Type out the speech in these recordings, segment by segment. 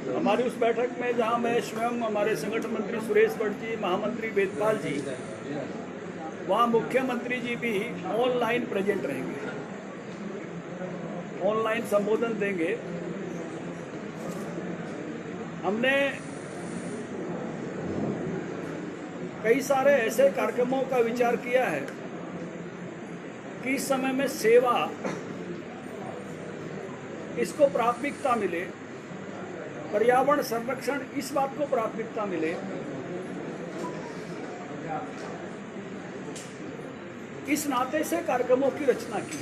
हमारी उस बैठक में जहां मैं स्वयं, हमारे संगठन मंत्री सुरेश भट्ट जी, महामंत्री वेदपाल जी, वहां मुख्यमंत्री जी भी ऑनलाइन प्रेजेंट रहेंगे, ऑनलाइन संबोधन देंगे। हमने कई सारे ऐसे कार्यक्रमों का विचार किया है कि इस समय में सेवा, इसको प्राथमिकता मिले, पर्यावरण संरक्षण इस बात को प्राथमिकता मिले। इस नाते से कार्यक्रमों की रचना की।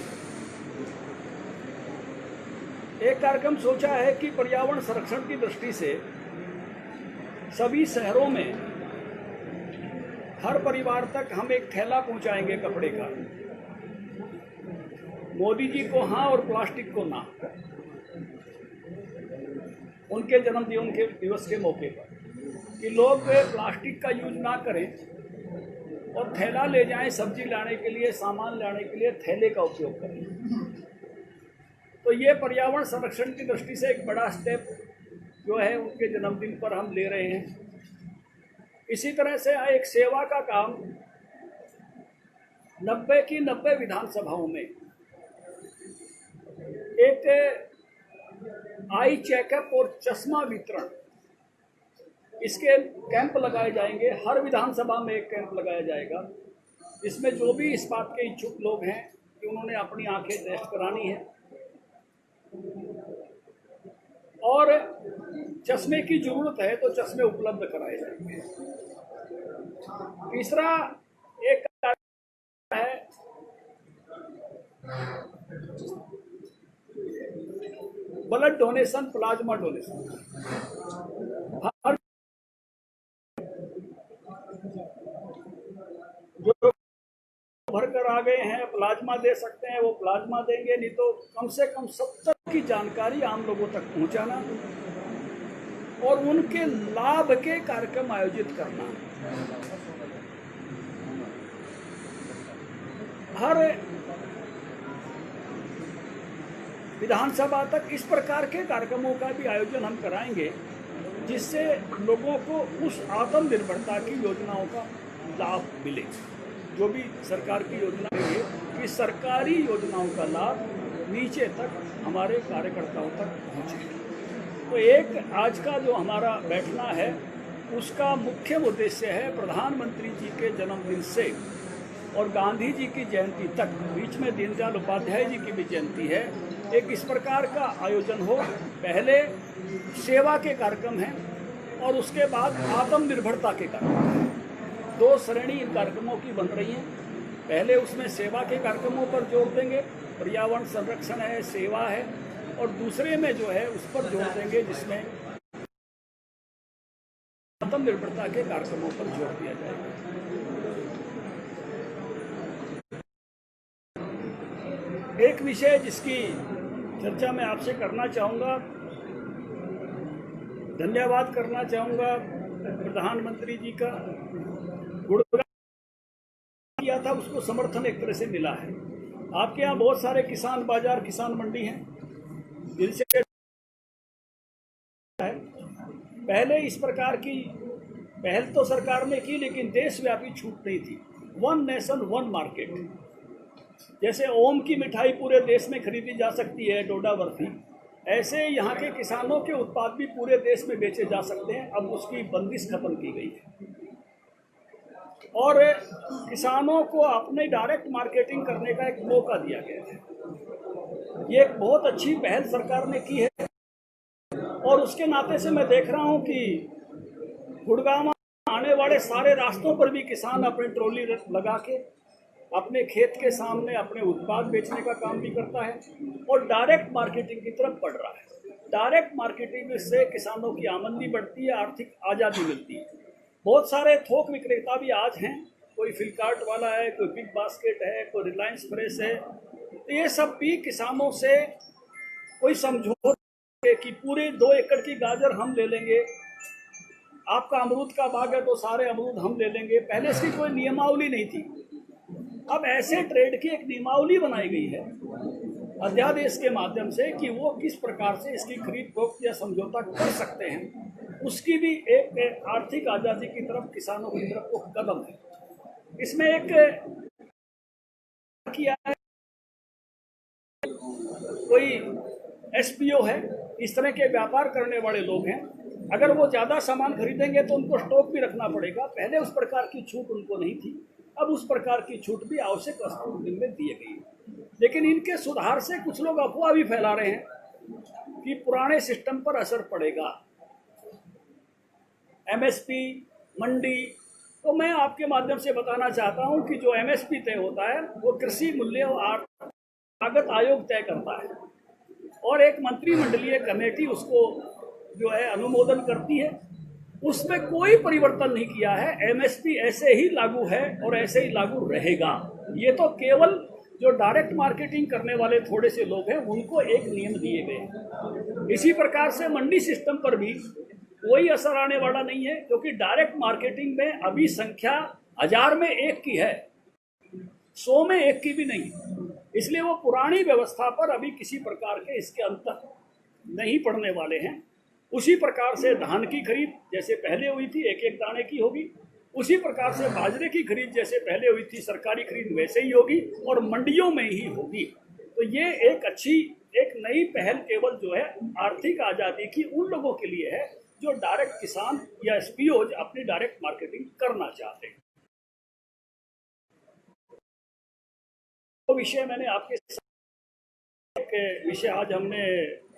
एक कार्यक्रम सोचा है कि पर्यावरण संरक्षण की दृष्टि से सभी शहरों में हर परिवार तक हम एक थैला पहुंचाएंगे कपड़े का। मोदी जी को हाँ और प्लास्टिक को ना, उनके जन्मदिन के दिवस के मौके पर, कि लोग प्लास्टिक का यूज ना करें और थैला ले जाएं, सब्जी लाने के लिए, सामान लाने के लिए थैले का उपयोग करें। तो ये पर्यावरण संरक्षण की दृष्टि से एक बड़ा स्टेप जो है उनके जन्मदिन पर हम ले रहे हैं। इसी तरह से एक सेवा का काम 90 की 90 विधानसभाओं में एक आई चेकअप और चश्मा वितरण, इसके कैंप लगाए जाएंगे। हर विधानसभा में एक कैंप लगाया जाएगा, इसमें जो भी इस बात के इच्छुक लोग हैं कि उन्होंने अपनी आंखें टेस्ट करानी है और चश्मे की जरूरत है तो चश्मे उपलब्ध कराए जाएंगे। तीसरा एक है ब्लड डोनेशन, प्लाज्मा डोनेशन। हर जो भर कर आ गए हैं प्लाज्मा दे सकते हैं वो प्लाज्मा देंगे, नहीं तो कम से कम 70 की जानकारी आम लोगों तक पहुंचाना और उनके लाभ के कार्यक्रम आयोजित करना। हर विधानसभा तक इस प्रकार के कार्यक्रमों का भी आयोजन हम कराएंगे, जिससे लोगों को उस आत्मनिर्भरता की योजनाओं का लाभ मिले। जो भी सरकार की योजना है कि सरकारी योजनाओं का लाभ नीचे तक हमारे कार्यकर्ताओं तक पहुँचे। तो एक आज का जो हमारा बैठना है उसका मुख्य उद्देश्य है प्रधानमंत्री जी के जन्मदिन से और गांधी जी की जयंती तक, बीच में दीनदयाल उपाध्याय जी की भी जयंती है, एक इस प्रकार का आयोजन हो। पहले सेवा के कार्यक्रम हैं और उसके बाद आत्मनिर्भरता के कार्यक्रम हैं। 2 श्रेणी इन कार्यक्रमों की बन रही हैं। पहले उसमें सेवा के कार्यक्रमों पर जोर देंगे, पर्यावरण संरक्षण है, सेवा है, और दूसरे में जो है उस पर जोर देंगे जिसमें आत्मनिर्भरता के कार्यक्रमों पर जोर दिया जाएगा। एक विषय जिसकी चर्चा मैं आपसे करना चाहूँगा, धन्यवाद करना चाहूँगा प्रधानमंत्री जी का। गुणगान किया था, उसको समर्थन एक तरह से मिला है। आपके यहाँ बहुत सारे किसान बाजार, किसान मंडी हैं, जिनसे पहले इस प्रकार की पहल तो सरकार ने की, लेकिन देशव्यापी छूट नहीं थी। 1 नेशन 1 मार्केट, जैसे ओम की मिठाई पूरे देश में खरीदी जा सकती है, डोडा बर्फी, ऐसे यहाँ के किसानों के उत्पाद भी पूरे देश में बेचे जा सकते हैं। अब उसकी बंदिश खत्म की गई है और किसानों को अपने डायरेक्ट मार्केटिंग करने का एक मौका दिया गया है। ये एक बहुत अच्छी पहल सरकार ने की है और उसके नाते से मैं देख रहा हूँ कि गुड़गांव आने वाले सारे रास्तों पर भी किसान अपनी ट्रॉली लगा के अपने खेत के सामने अपने उत्पाद बेचने का काम भी करता है और डायरेक्ट मार्केटिंग की तरफ बढ़ रहा है। डायरेक्ट मार्केटिंग से किसानों की आमदनी बढ़ती है, आर्थिक आज़ादी मिलती है। बहुत सारे थोक विक्रेता भी आज हैं, कोई फ्लिपकार्ट वाला है, कोई बिग बास्केट है, कोई रिलायंस फ्रेश है। तो ये सब भी किसानों से कोई समझौते कि पूरे 2 एकड़ की गाजर हम ले लेंगे, आपका अमरूद का बाग है तो सारे अमरूद हम ले लेंगे। पहले इसकी कोई नियमावली नहीं थी, अब ऐसे ट्रेड की एक नियमावली बनाई गई है अध्यादेश के माध्यम से कि वो किस प्रकार से इसकी खरीद फरोख्त या समझौता कर सकते हैं, उसकी भी एक आर्थिक आज़ादी की तरफ, किसानों की तरफ वो कदम है। इसमें एक किया है, कोई एसपीओ है, इस तरह के व्यापार करने वाले लोग हैं, अगर वो ज़्यादा सामान खरीदेंगे तो उनको स्टॉक भी रखना पड़ेगा। पहले उस प्रकार की छूट उनको नहीं थी, अब उस प्रकार की छूट भी आवश्यक वस्तुओं में दी गई। लेकिन इनके सुधार से कुछ लोग अफवाह भी फैला रहे हैं कि पुराने सिस्टम पर असर पड़ेगा, एमएसपी, मंडी। तो मैं आपके माध्यम से बताना चाहता हूं कि जो एमएसपी तय होता है वो कृषि मूल्य और लागत आयोग तय करता है, और एक मंत्रिमंडलीय कमेटी उसको जो है अनुमोदन करती है। उसमें कोई परिवर्तन नहीं किया है, एमएसपी ऐसे ही लागू है और ऐसे ही लागू रहेगा। ये तो केवल जो डायरेक्ट मार्केटिंग करने वाले थोड़े से लोग हैं उनको एक नियम दिए गए। इसी प्रकार से मंडी सिस्टम पर भी कोई असर आने वाला नहीं है, क्योंकि डायरेक्ट मार्केटिंग में अभी संख्या 1000 में 1 की है, 100 में 1 की भी नहीं। इसलिए वो पुरानी व्यवस्था पर अभी किसी प्रकार के इसके अंतर नहीं पड़ने वाले हैं। उसी प्रकार से धान की खरीद जैसे पहले हुई थी, एक एक दाने की होगी। उसी प्रकार से बाजरे की खरीद जैसे पहले हुई थी, सरकारी खरीद वैसे ही होगी और मंडियों में ही होगी। तो ये एक अच्छी, एक नई पहल केवल जो है आर्थिक आज़ादी की उन लोगों के लिए है जो डायरेक्ट किसान या एसपीओ अपनी डायरेक्ट मार्केटिंग करना चाहते हैं। तो विषय मैंने आपके एक विषय आज हमने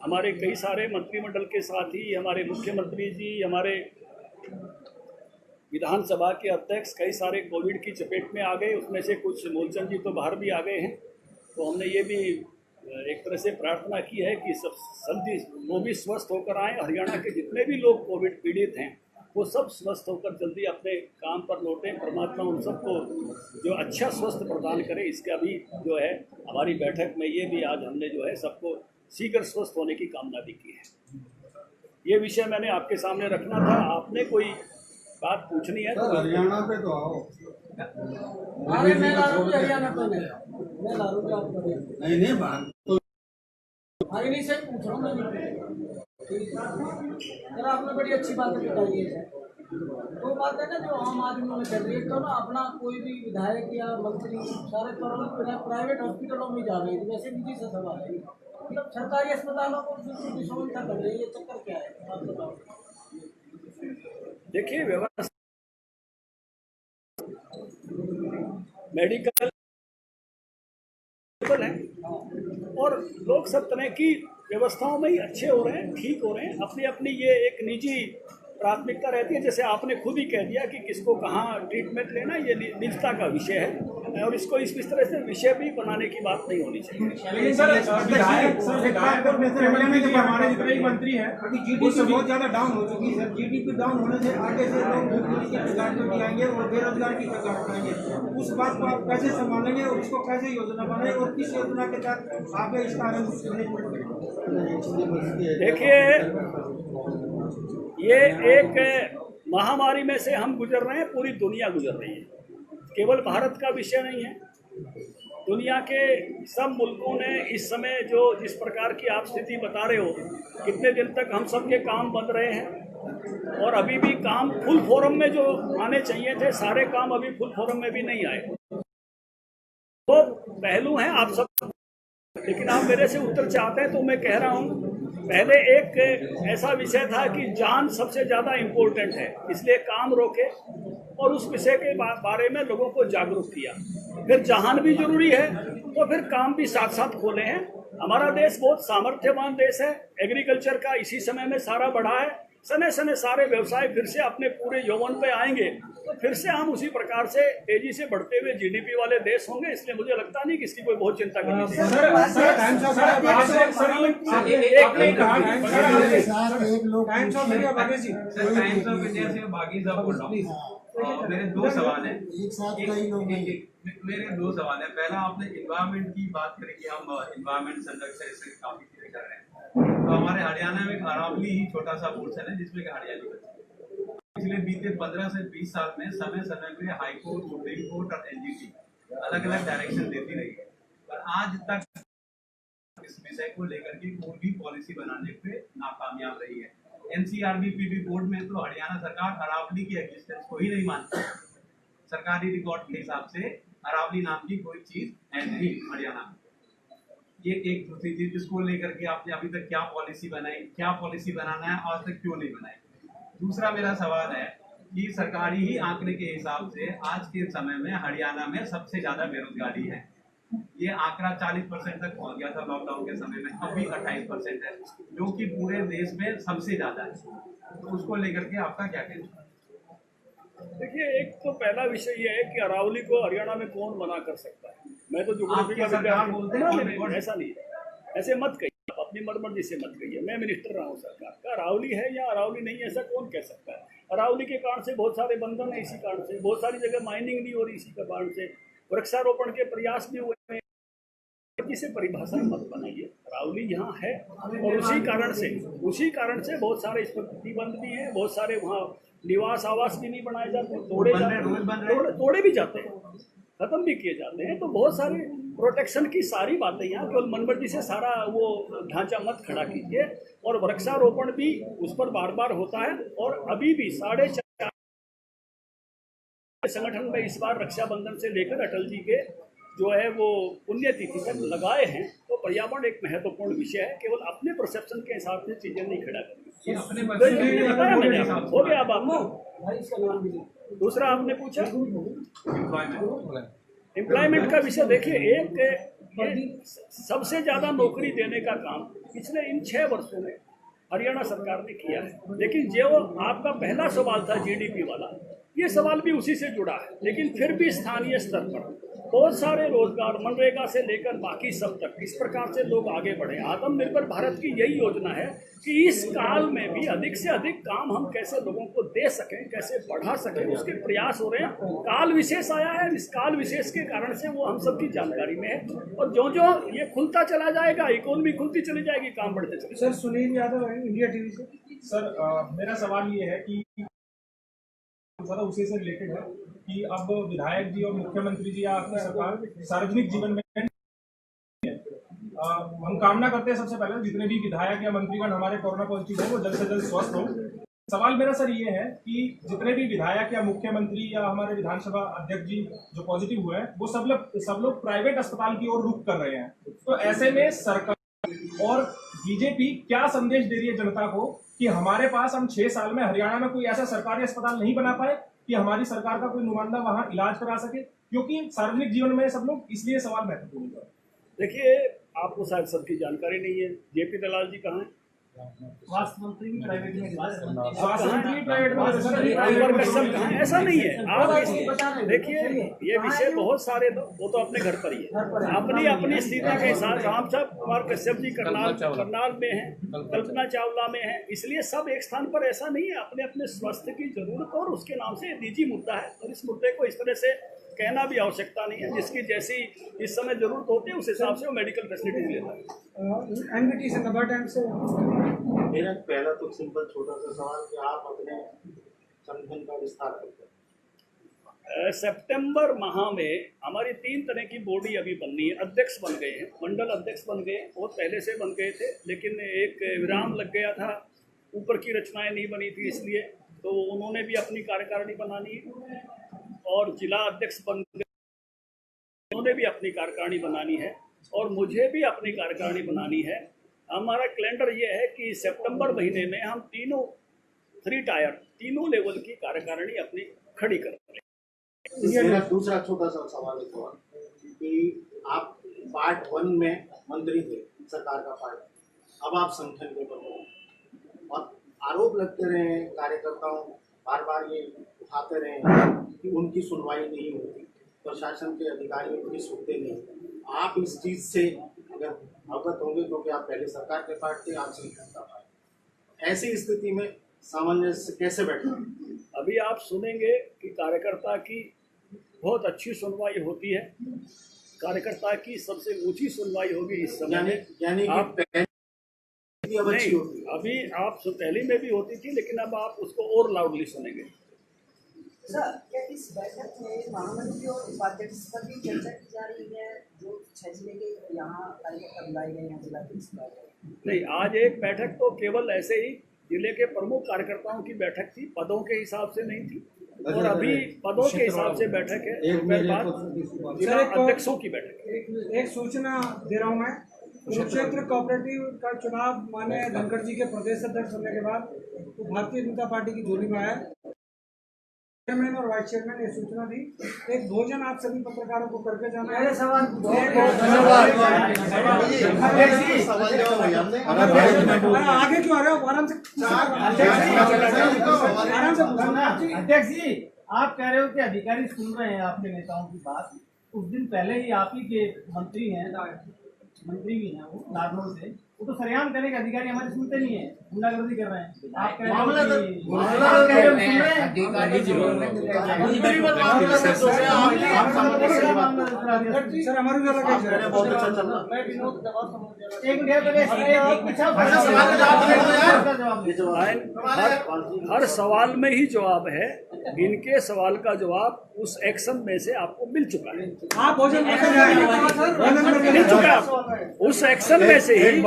हमारे कई सारे मंत्रिमंडल के साथ ही, हमारे मुख्यमंत्री जी, हमारे विधानसभा के अध्यक्ष कई सारे कोविड की चपेट में आ गए, उसमें से कुछ मूलचंद जी तो बाहर भी आ गए हैं। तो हमने ये भी एक तरह से प्रार्थना की है कि सब जल्दी वो भी स्वस्थ होकर आएँ। हरियाणा के जितने भी लोग कोविड पीड़ित हैं वो सब स्वस्थ होकर जल्दी अपने काम पर लौटें। परमात्मा उन सबको जो अच्छा स्वस्थ प्रदान करे, इसका भी जो है हमारी बैठक में ये भी आज हमने जो है सबको शीघ्र स्वस्थ होने की कामना भी की है। ये विषय मैंने आपके सामने रखना था। आपने कोई बात पूछनी है तो हरियाणा पे तो आओ। अरे मैं हरियाणा पे मैं नहीं बात तो नहीं से पूछ रहा हूँ मैं। सर आपने बड़ी अच्छी बात बताई है। वो बात है ना जो आम आदमी में चल रही है, तो ना अपना कोई भी विधायक या मंत्री सारे प्राइवेट हॉस्पिटलों में जा रहे हैं, वैसे निजी से सवाल है। मतलब सरकारी अस्पतालों को दुश्मनता कर रही है, ये चक्कर क्या है आप बताओ। देखिए, व्यवस्था मेडिकल है और लोग सब तरह की व्यवस्थाओं में ही अच्छे हो रहे हैं, ठीक हो रहे हैं। अपनी अपनी ये एक निजी प्राथमिकता रहती है। जैसे आपने खुद ही कह दिया कि किसको कहाँ ट्रीटमेंट लेना, ये निजता का विषय है और इसको इस तरह से विषय भी बनाने की बात नहीं होनी चाहिए। हमारे जितने भी मंत्री हैं अभी जीडीपी बहुत ज्यादा डाउन हो चुकी है। जीडीपी डाउन होने से आगे से लोग भूखमरी के कगार पर आएंगे और बेरोजगार की कगार पर आएंगे। उस बात को आप कैसे संभालेंगे और उसको कैसे योजना बनाएंगे और किस योजना के तहत आगे इसका देखिए, ये एक महामारी में से हम गुजर रहे हैं, पूरी दुनिया गुजर रही है। केवल भारत का विषय नहीं है, दुनिया के सब मुल्कों ने इस समय जो जिस प्रकार की आप स्थिति बता रहे हो, कितने दिन तक हम सब के काम बंद रहे हैं और अभी भी काम फुल फोरम में जो आने चाहिए थे, सारे काम अभी फुल फोरम में भी नहीं आए। तो पहलू हैं आप सब, लेकिन आप मेरे से उत्तर चाहते हैं तो मैं कह रहा हूँ, पहले एक ऐसा विषय था कि जान सबसे ज़्यादा इम्पोर्टेंट है, इसलिए काम रोके और उस विषय के बारे में लोगों को जागरूक किया। फिर जहान भी जरूरी है तो फिर काम भी साथ साथ खोले हैं। हमारा देश बहुत सामर्थ्यवान देश है, एग्रीकल्चर का इसी समय में सारा बढ़ा है। समय समय सारे व्यवसाय फिर से अपने पूरे यौवन पे आएंगे तो फिर से हम उसी प्रकार से तेजी से बढ़ते हुए जीडीपी वाले देश होंगे। इसलिए मुझे लगता नहीं कि इसकी कोई बहुत चिंता करनी चाहिए। मेरे दो सवाल हैं। मेरे दो सवाल हैं। पहला, आपने एनवायरमेंट की बात करी कि हम एनवायरमेंट संरक्षण से काफी चीजें कर रहे हैं। तो हमारे हरियाणा में अरावली ही छोटा सा पोर्शन है जिसमें हरियाली बची है। पिछले बीते 15 से 20 साल में समय समय पे हाई कोर्ट, सुप्रीम कोर्ट और एनजीटी अलग अलग डायरेक्शन देती रही है, पर आज तक इस विषय को लेकर के कोई भी पॉलिसी बनाने पे नाकामयाब रही है। एनसीआरबी बोर्ड में तो हरियाणा सरकार अरावली की एग्जिस्टेंस को ही नहीं मानती। सरकारी रिकॉर्ड के हिसाब से अरावली नाम की कोई चीज है नहीं हरियाणा में। ये एक दूसरी चीज, इसको लेकर के आपने अभी तक क्या पॉलिसी बनाई, क्या पॉलिसी बनाना है, आज तक क्यों नहीं बनाई। दूसरा मेरा सवाल है कि सरकारी ही आंकड़े के हिसाब से आज के समय में हरियाणा में सबसे ज्यादा बेरोजगारी है। ये आंकड़ा 40% तक पहुंच गया था लॉकडाउन के समय में, अभी 28% है, जो कि पूरे देश में सबसे ज्यादा है। तो उसको लेकर के आपका क्या कहना है? देखिए, एक तो पहला विषय ये है कि अरावली को हरियाणा में कौन मना कर सकता है। मैं तो ज्योग्राफी का सरकार बोलते हैं, नहीं, ऐसा नहीं है, ऐसे मत कहिए, आप अपनी मर्जी से मत कहिए। मैं मिनिस्टर रहा हूँ सरकार का, अरावली है या अरावली नहीं है ऐसा कौन कह सकता है। अरावली के कारण से बहुत सारे बंधन है, इसी कारण से बहुत सारी जगह माइनिंग नहीं हो रही, इसी के कारण से वृक्षारोपण के प्रयास भी हुए हैं। इसे परिभाषा मत बनाइए, अरावली यहाँ है और उसी कारण से बहुत सारे इस पर प्रतिबंध भी है, बहुत सारे वहाँ निवास आवास भी नहीं बनाए जाते, तोड़े भी जाते हैं, खत्म भी किए जाते हैं। तो बहुत सारे प्रोटेक्शन की सारी बातें यहाँ, केवल मनमर्जी से सारा वो ढांचा मत खड़ा कीजिए। और वृक्षारोपण भी उस पर बार बार होता है, और अभी भी 4.5 संगठन में इस बार रक्षाबंधन से लेकर अटल जी के जो है वो पुण्यतिथि पर लगाए हैं। तो पर्यावरण एक महत्वपूर्ण विषय है, केवल अपने परसेप्शन के हिसाब से चीजें नहीं खड़ा करनी। हो गया अब आपको दूसरा आपने पूछा एम्प्लॉयमेंट का विषय। देखिए, एक सबसे ज्यादा नौकरी देने का काम पिछले इन 6 वर्षों में हरियाणा सरकार ने किया है। लेकिन जो आपका पहला सवाल था जीडीपी वाला, ये सवाल भी उसी से जुड़ा है। लेकिन फिर भी स्थानीय स्तर पर बहुत सारे रोजगार, मनरेगा से लेकर बाकी सब तक, इस प्रकार से लोग आगे बढ़े। आत्मनिर्भर भारत की यही योजना है कि इस काल में भी अधिक से अधिक काम हम कैसे लोगों को दे सकें, कैसे बढ़ा सकें, उसके प्रयास हो रहे हैं। काल विशेष आया है, इस काल विशेष के कारण से वो हम सबकी जानकारी में है। और जो जो ये खुलता चला जाएगा, इकोनॉमी खुलती चली जाएगी, काम बढ़ते चले। सर, सुनील यादव है, इंडिया टीवी से। सर, मेरा सवाल ये है कि ज़्यादा उसी से रिलेटेड है कि अब विधायक जी और मुख्यमंत्री जी या आपकी सरकार सार्वजनिक जीवन में हम कामना करते हैं सबसे पहले जितने भी विधायक या मंत्रीगण हमारे कोरोना पॉजिटिव है वो जल्द से जल्द स्वस्थ हो। सवाल मेरा सर ये है कि जितने भी विधायक या मुख्यमंत्री या हमारे विधानसभा अध्यक्ष जी जो पॉजिटिव हुए हैं वो सब लोग प्राइवेट अस्पताल की ओर रुख कर रहे हैं। तो ऐसे में सरकार और बीजेपी क्या संदेश दे रही है जनता को कि हमारे पास हम 6 साल में हरियाणा में कोई ऐसा सरकारी अस्पताल नहीं बना पाए कि हमारी सरकार का कोई नुमाइंदा वहां इलाज करा सके, क्योंकि सार्वजनिक जीवन में सब लोग, इसलिए सवाल महत्वपूर्ण है। देखिए, आपको शायद सबकी जानकारी नहीं है, जेपी दलाल जी कहाँ हैं? स्वास्थ्य मंत्री भी प्राइवेट में, स्वास्थ्य मंत्री प्राइवेट में, ऐसा नहीं है। आप देखिए, ये विषय बहुत सारे, वो तो अपने घर पर ही है, अपनी अपनी स्थिति के साथ। राम साहब कुमार कश्यप जी करनाल में है, कल्पना चावला में है, इसलिए सब एक स्थान पर ऐसा नहीं है। अपने अपने स्वास्थ्य की जरूरत और उसके नाम से निजी मुद्दा है, और इस मुद्दे को इस तरह से कहना भी आवश्यकता नहीं है। जिसकी जैसी इस समय जरूरत होती है उस हिसाब से वो मेडिकल फैसिलिटीज लेता है। एनबीटी से कबर टाइम से। मेरा पहला तो सिंपल छोटा सा सवाल कि आप अपने संगठन का विस्तार करते हैं। सितंबर माह में हमारी 3 तरह की बॉडी अभी बननी है। अध्यक्ष बन गए हैं, मंडल अध्यक्ष बन गए, बहुत पहले से बन गए थे, लेकिन एक विराम लग गया था, ऊपर की रचनाएं नहीं बनी थी, इसलिए तो उन्होंने भी अपनी कार्यकारिणी बनानी है। और जिला अध्यक्ष बन गए, उन्होंने भी अपनी कार्यकारिणी बनानी है, और मुझे भी अपनी कार्यकारिणी बनानी है। हमारा कैलेंडर ये है कि सितंबर महीने में हम तीनों लेवल की कार्यकारिणी अपनी खड़ी कर रहे हैं। मेरा दूसरा छोटा सा सवाल है कि आप पार्ट 1 में मंत्री थे, सरकार का पार्ट, अब आप संगठन के प्रमुख, और आरोप लगते रहे कार्यकर्ताओं बार बार ये उठाते रहे कि उनकी सुनवाई नहीं होती, प्रशासन के अधिकारियों को भी सुनते नहीं। आप इस चीज़ से अगर अवगत होंगे, क्योंकि आप पहले सरकार के पार्ट थे, आप संगठन का पार्ट, ऐसी स्थिति में सामंजस्य कैसे बैठे? अभी आप सुनेंगे कि कार्यकर्ता की बहुत अच्छी सुनवाई होती है, कार्यकर्ता की सबसे ऊंची सुनवाई होगी इस समय। यानी आप नहीं, अभी आप पहले में भी होती थी, लेकिन अब आप उसको और लाउडली सुनेंगे। सर, क्या इस बैठक में महामंत्री और उपाध्यक्ष पर भी चर्चा की जा रही है, जो 6 जिले के यहाँ कार्यकर्ता बुलाए गए हैं, जिलाध्यक्ष बुलाए गए? नहीं, आज एक बैठक तो केवल ऐसे ही जिले के प्रमुख कार्यकर्ताओं की बैठक थी, पदों के हिसाब से नहीं थी। और अभी पदों के हिसाब से बैठक है, दोपहर बाद जिला अध्यक्षों की बैठक है। एक सूचना दे रहा हूँ मैं, कुरुक्षेत्र कोऑपरेटिव का चुनाव माननीय धनखड़ जी के प्रदेश अध्यक्ष होने के बाद तो भारतीय जनता पार्टी की झोली में आया। चेयरमैन और वाइस चेयरमैन ने सूचना दी, एक भोजन आप सभी पत्रकारों को करके जाना है। आगे क्यों आ रहे हो? आराम से अध्यक्ष जी, आप कह रहे हो कि अधिकारी सुन रहे हैं आपके नेताओं की बात। कुछ दिन पहले ही आप ही के मंत्री हैं, मंत्री भी हैं वो नारनौल से, वो तो सरेआम करें कि अधिकारी हमारे सुनते नहीं है, गुंडागर्दी कर रहे हैं। आप कह रहे हो सर हमारी हर सवाल में ही जवाब है। इनके सवाल का जवाब उस एक्शन में से आपको मिल चुका है। आप भोजन मिल चुका है उस एक्शन में से ही,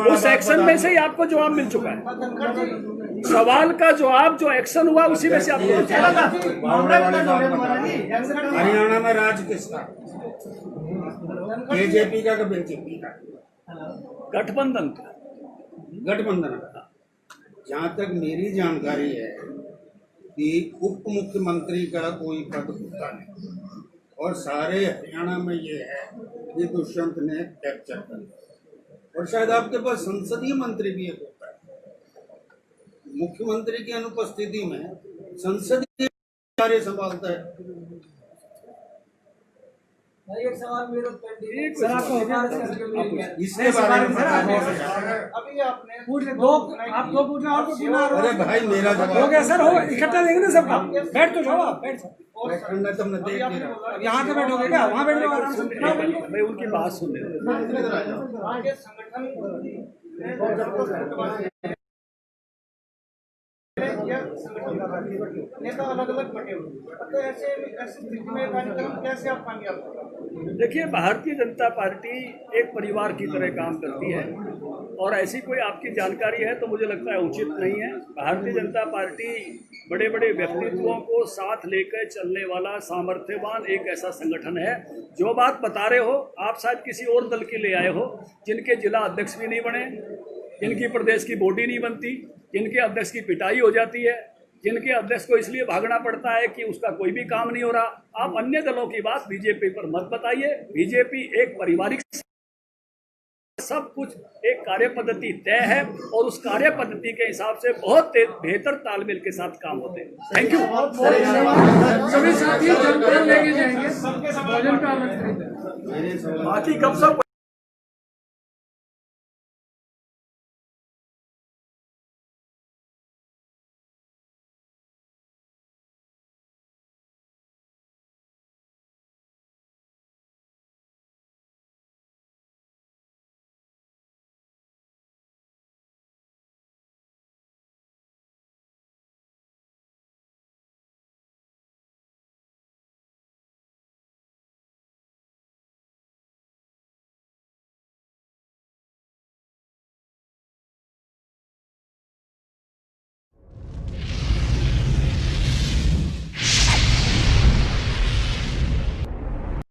उस एक्शन में से ही आपको जवाब मिल चुका है। सवाल का जवाब जो एक्शन हुआ उसी में से आपको मिल चुका है। हरियाणा में राज किसका? बीजेपी का कि बीजेपी का? गठबंधन का। गठबंधन का। जहाँ तक मेरी जानकारी है कि उप मुख्यमंत्री का कोई पद होता नहीं, और सारे हरियाणा में ये है कि दुष्यंत ने कैप्चर कर लिया। और शायद आपके पास संसदीय मंत्री भी एक होता है, मुख्यमंत्री की अनुपस्थिति में संसदीय कार्य संभालता है। एक सवाल मेरे पेंडिंग सर आपको इसके बारे में अभी आपने पूछ ले, दो आप दो पूछना और पूछना। अरे भाई मेरा जवाब हो गया सर, हो इकट्ठा देंगे ना सबका। बैठ तो जाओ आप, बैठ तुमने देख लिया। यहाँ के बैठोगे क्या? वहाँ बैठ जाओ आराम से। मैं उनकी बात सुन रहा हूँ। आगे संगठन नेता अलग अलग बटे हुए, तो ऐसे स्थिति में कार्यक्रम कैसे आप कामयाब होगा? देखिए, भारतीय जनता पार्टी एक परिवार की तरह काम करती है, और ऐसी कोई आपकी जानकारी है तो मुझे लगता है उचित नहीं है। भारतीय जनता पार्टी बड़े बड़े व्यक्तित्वों को साथ लेकर चलने वाला सामर्थ्यवान एक ऐसा संगठन है। जो बात बता रहे हो आप शायद किसी और दल के ले आए हो, जिनके जिला अध्यक्ष भी नहीं बने, जिनकी प्रदेश की बॉडी नहीं बनती, जिनके अध्यक्ष की पिटाई हो जाती है, जिनके अध्यक्ष को इसलिए भागना पड़ता है कि उसका कोई भी काम नहीं हो रहा। आप अन्य दलों की बात बीजेपी पर मत बताइए। बीजेपी एक पारिवारिक, सब कुछ एक कार्य पद्धति तय है, और उस कार्य पद्धति के हिसाब से बहुत बेहतर तालमेल के साथ काम होते हैं। Thank you. सभी साथी लेके जाएंगे, बाकी कब सब